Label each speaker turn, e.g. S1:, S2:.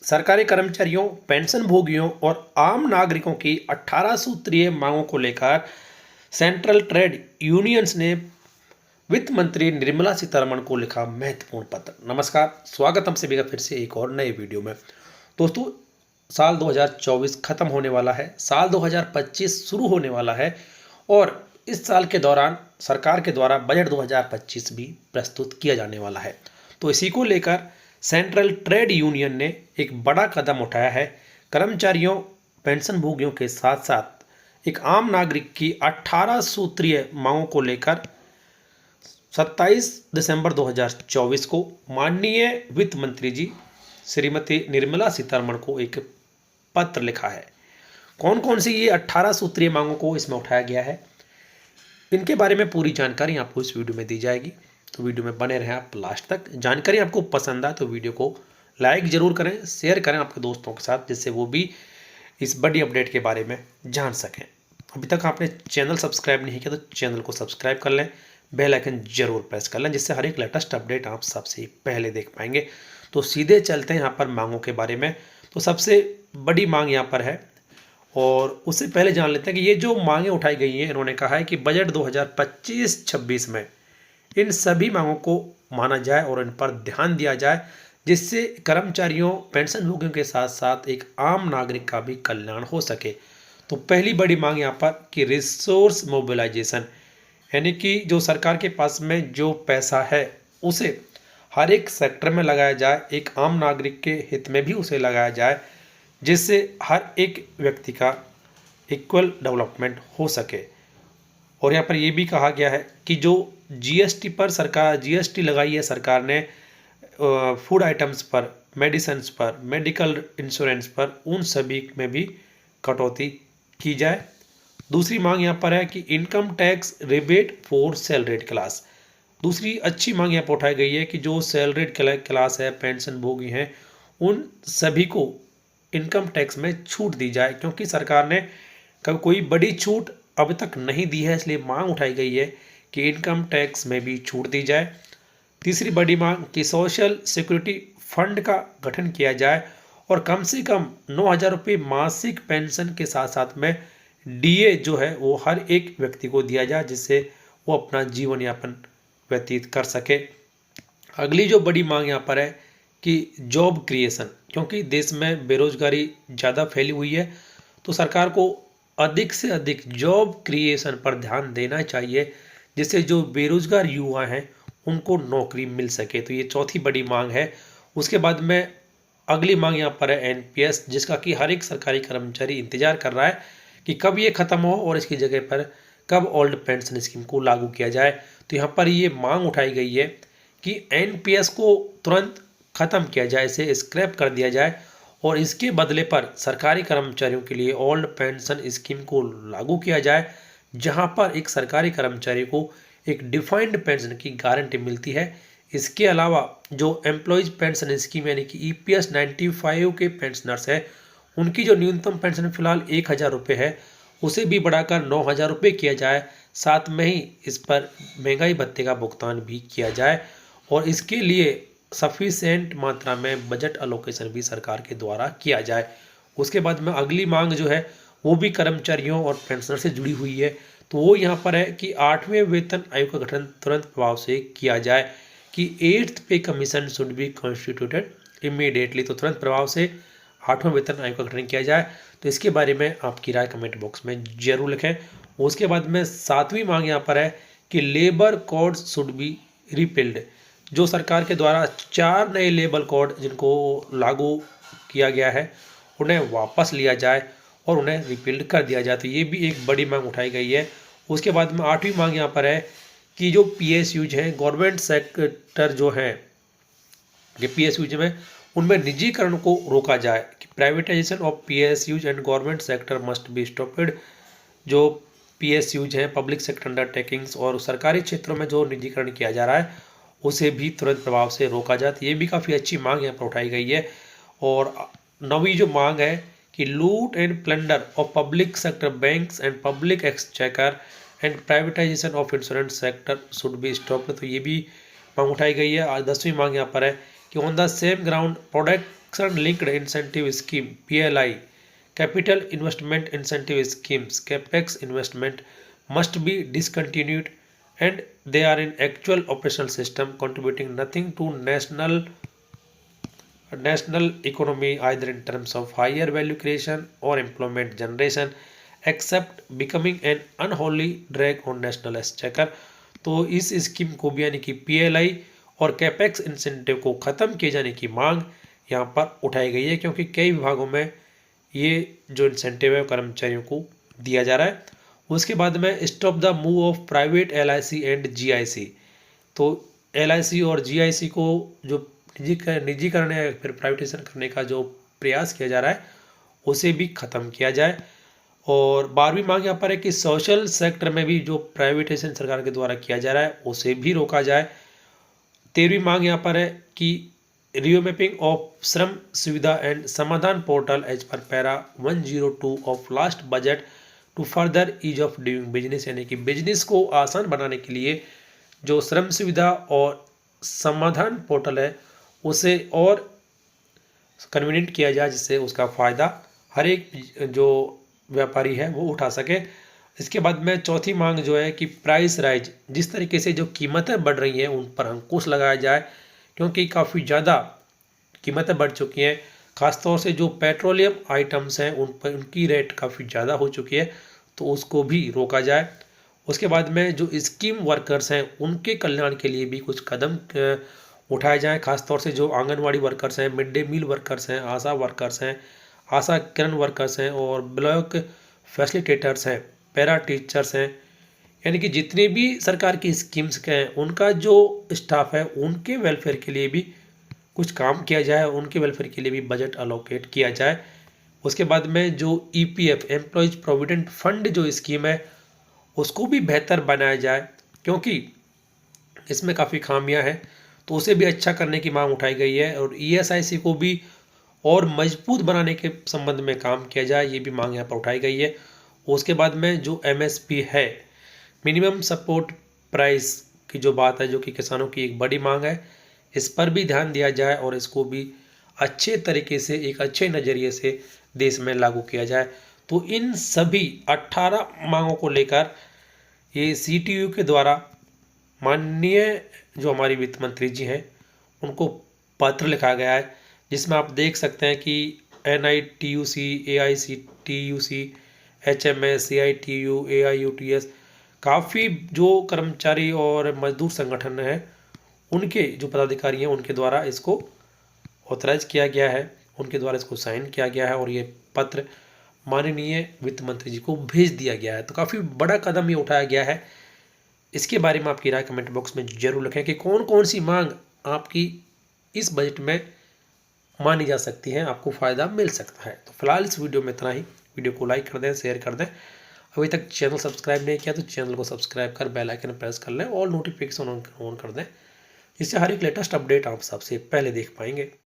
S1: सरकारी कर्मचारियों, पेंशन भोगियों और आम नागरिकों की 18 सूत्रीय मांगों को लेकर सेंट्रल ट्रेड यूनियंस ने वित्त मंत्री निर्मला सीतारमण को लिखा महत्वपूर्ण पत्र। नमस्कार, स्वागत हम सभी का फिर से एक और नए वीडियो में। दोस्तों, साल 2024 खत्म होने वाला है, साल 2025 शुरू होने वाला है और इस साल के दौरान सरकार के द्वारा बजट 2025 भी प्रस्तुत किया जाने वाला है। तो इसी को लेकर सेंट्रल ट्रेड यूनियन ने एक बड़ा कदम उठाया है। कर्मचारियों, पेंशन भोगियों के साथ साथ एक आम नागरिक की 18 सूत्रीय मांगों को लेकर 27 दिसंबर 2024 को माननीय वित्त मंत्री जी श्रीमती निर्मला सीतारमण को एक पत्र लिखा है। कौन कौन सी ये 18 सूत्रीय मांगों को इसमें उठाया गया है, इनके बारे में पूरी जानकारी आपको इस वीडियो में दी जाएगी। तो वीडियो में बने रहें आप लास्ट तक। जानकारी आपको पसंद आए तो वीडियो को लाइक ज़रूर करें, शेयर करें आपके दोस्तों के साथ, जिससे वो भी इस बड़ी अपडेट के बारे में जान सकें। अभी तक आपने चैनल सब्सक्राइब नहीं किया तो चैनल को सब्सक्राइब कर लें, बेल आइकन जरूर प्रेस कर लें, जिससे हर एक लेटेस्ट अपडेट आप सबसे पहले देख पाएंगे। तो सीधे चलते हैं यहाँ पर मांगों के बारे में। तो सबसे बड़ी मांग यहाँ पर है, और उससे पहले जान लेते हैं कि ये जो मांगें उठाई गई हैं, इन्होंने कहा है कि बजट 2025-26 में इन सभी मांगों को माना जाए और इन पर ध्यान दिया जाए, जिससे कर्मचारियों, पेंशन भोगियों के साथ साथ एक आम नागरिक का भी कल्याण हो सके। तो पहली बड़ी मांग यहाँ पर कि रिसोर्स मोबिलाइजेशन, यानी कि जो सरकार के पास में जो पैसा है उसे हर एक सेक्टर में लगाया जाए, एक आम नागरिक के हित में भी उसे लगाया जाए, जिससे हर एक व्यक्ति का इक्वल डेवलपमेंट हो सके। और यहाँ पर यह भी कहा गया है कि जो जीएसटी पर सरकार जीएसटी लगाई है सरकार ने फूड आइटम्स पर, मेडिसिन्स पर, मेडिकल इंश्योरेंस पर, उन सभी में भी कटौती की जाए। दूसरी मांग यहाँ पर है कि income tax rebate for salaried class. दूसरी अच्छी मांग यहाँ पर उठाई गई है कि जो सैलरीड क्लास है, पेंशन भोगी हैं, उन सभी को इनकम टैक्स में छूट दी जाए, क्योंकि सरकार ने कभी कोई बड़ी छूट अब तक नहीं दी है, इसलिए मांग उठाई गई है कि इनकम टैक्स में भी छूट दी जाए। तीसरी बड़ी मांग कि सोशल सिक्योरिटी फंड का गठन किया जाए और कम से कम 9,000 रुपये मासिक पेंशन के साथ साथ में डीए जो है वो हर एक व्यक्ति को दिया जाए, जिससे वो अपना जीवन यापन व्यतीत कर सके। अगली जो बड़ी मांग यहाँ पर है कि जॉब क्रिएशन, क्योंकि देश में बेरोजगारी ज़्यादा फैली हुई है, तो सरकार को अधिक से अधिक जॉब क्रिएशन पर ध्यान देना चाहिए, जिससे जो बेरोजगार युवा हैं उनको नौकरी मिल सके। तो ये चौथी बड़ी मांग है। उसके बाद में अगली मांग यहाँ पर है एनपीएस, जिसका कि हर एक सरकारी कर्मचारी इंतजार कर रहा है कि कब ये खत्म हो और इसकी जगह पर कब ओल्ड पेंशन स्कीम को लागू किया जाए। तो यहाँ पर ये मांग उठाई गई है कि एनपीएस को तुरंत ख़त्म किया जाए, इसे स्क्रैप कर दिया जाए और इसके बदले पर सरकारी कर्मचारियों के लिए ओल्ड पेंशन स्कीम को लागू किया जाए, जहां पर एक सरकारी कर्मचारी को एक डिफाइंड पेंशन की गारंटी मिलती है। इसके अलावा जो एम्प्लॉयज़ पेंशन स्कीम यानी कि ईपीएस 95 के पेंशनर्स हैं, उनकी जो न्यूनतम पेंशन फिलहाल 1,000 रुपये है, उसे भी बढ़ाकर 9,000 रुपये किया जाए। साथ में ही इस पर महंगाई भत्ते का भुगतान भी किया जाए और इसके लिए सफिशेंट मात्रा में बजट अलोकेशन भी सरकार के द्वारा किया जाए। उसके बाद में अगली मांग जो है वो भी कर्मचारियों और पेंशनर से जुड़ी हुई है। तो वो यहाँ पर है कि 8वें वेतन आयोग का गठन तुरंत प्रभाव से किया जाए, कि 8th पे commission should be constituted immediately. तो तुरंत प्रभाव से 8वें वेतन आयोग का गठन किया जाए। तो इसके बारे में आपकी राय कमेंट बॉक्स में जरूर लिखें। उसके बाद में 7वीं मांग यहाँ पर है कि labour code should be repealed. जो सरकार के द्वारा 4 नए लेबर कोड जिनको लागू किया गया है, उन्हें वापस लिया जाए और उन्हें रिपील्ड कर दिया जाए। तो ये भी एक बड़ी मांग उठाई गई है। उसके बाद में 8वीं मांग यहाँ पर है कि जो पीएसयूज हैं, गवर्नमेंट सेक्टर जो हैं, ये पीएसयूज में उनमें निजीकरण को रोका जाए, कि privatisation of PSUs and government sector must be stopped. जो पीएसयूज हैं, पब्लिक सेक्टर अंडरटेकिंग्स, और सरकारी क्षेत्रों में जो निजीकरण किया जा रहा है उसे भी तुरंत प्रभाव से रोका जाए। ये भी काफ़ी अच्छी मांग यहाँ पर उठाई गई है। और 9वीं जो मांग है कि लूट and plunder of public sector banks and public exchequer and privatisation of insurance sector should be stopped. तो ये भी मांग उठाई गई है। आज 10वीं मांग यहाँ पर है कि on the same ground product Transaction Linked Incentive Scheme PLI, Capital Investment Incentive Schemes CAPEX investment must be discontinued, and they are in actual operational system contributing nothing to national economy either in terms of higher value creation or employment generation except becoming an unholy drag on national exchequer। तो इस scheme को भी यानी कि PLI और capex incentive को ख़त्म किए जाने की मांग यहाँ पर उठाई गई है, क्योंकि कई विभागों में ये जो इंसेंटिव है कर्मचारियों को दिया जा रहा है। उसके बाद में stop the move of private LIC and GIC. तो एलआईसी और जीआईसी को जो निजीकरण या फिर प्राइवेटाइजेशन करने का जो प्रयास किया जा रहा है उसे भी ख़त्म किया जाए। और 12वीं मांग यहाँ पर है कि सोशल सेक्टर में भी जो प्राइवेटाइजेशन सरकार के द्वारा किया जा रहा है उसे भी रोका जाए। 13वीं मांग यहाँ पर है कि रीमैपिंग ऑफ श्रम Suvidha and Samadhan portal as per para 102 of last budget to further ease of doing business, यानी कि बिजनेस को आसान बनाने के लिए जो श्रम सुविधा और समाधान पोर्टल है उसे और कन्वीनियंट किया जाए, जिससे उसका फ़ायदा हर एक जो व्यापारी है वो उठा सके। इसके बाद में चौथी मांग जो है कि प्राइस राइज, जिस तरीके से जो कीमतें बढ़ रही हैं उन पर अंकुश लगाया जाए, क्योंकि काफ़ी ज़्यादा कीमतें बढ़ चुकी हैं। ख़ासतौर से जो पेट्रोलियम आइटम्स हैं उन पर उनकी रेट काफ़ी ज़्यादा हो चुकी है, तो उसको भी रोका जाए। उसके बाद में जो स्कीम वर्कर्स हैं उनके कल्याण के लिए भी कुछ कदम उठाए जाएँ। खासतौर से जो आंगनवाड़ी वर्कर्स हैं, मिड डे मील वर्कर्स हैं, आशा वर्कर्स हैं, आशा किरण वर्कर्स हैं और ब्लॉक फैसिलिटेटर्स हैं, पैरा टीचर्स हैं, यानी कि जितने भी सरकार की स्कीम्स के हैं उनका जो स्टाफ है उनके वेलफेयर के लिए भी कुछ काम किया जाए, उनके वेलफेयर के लिए भी बजट अलोकेट किया जाए। उसके बाद में जो ईपीएफ एम्प्लॉयज़ प्रोविडेंट फंड जो स्कीम है उसको भी बेहतर बनाया जाए, क्योंकि इसमें काफ़ी खामियां हैं, तो उसे भी अच्छा करने की मांग उठाई गई है। और ईएसआईसी को भी और मजबूत बनाने के संबंध में काम किया जाए, ये भी मांग यहाँ पर उठाई गई है। उसके बाद में जो एमएसपी है, मिनिमम सपोर्ट प्राइस की जो बात है, जो कि किसानों की एक बड़ी मांग है, इस पर भी ध्यान दिया जाए और इसको भी अच्छे तरीके से एक अच्छे नज़रिए से देश में लागू किया जाए। तो इन सभी 18 मांगों को लेकर ये सीटीयू के द्वारा माननीय जो हमारी वित्त मंत्री जी हैं उनको पत्र लिखा गया है, जिसमें आप देख सकते हैं कि एनआईटीयूसी, एआईसीटीयूसी, एचएमएस, सीआईटीयू, एआईयूटीएस, काफ़ी जो कर्मचारी और मजदूर संगठन हैं उनके जो पदाधिकारी हैं उनके द्वारा इसको ऑथराइज किया गया है, उनके द्वारा इसको साइन किया गया है और ये पत्र माननीय वित्त मंत्री जी को भेज दिया गया है। तो काफ़ी बड़ा कदम ये उठाया गया है। इसके बारे में आपकी राय कमेंट बॉक्स में जरूर लिखें कि कौन कौन सी मांग आपकी इस बजट में मानी जा सकती है, आपको फ़ायदा मिल सकता है। तो फिलहाल इस वीडियो में इतना ही। वीडियो को लाइक कर दें, शेयर कर दें। अभी तक चैनल सब्सक्राइब नहीं किया तो चैनल को सब्सक्राइब कर बेल आइकन प्रेस कर लें और नोटिफिकेशन ऑन कर दें, जिससे हर एक लेटेस्ट अपडेट आप सबसे पहले देख पाएंगे।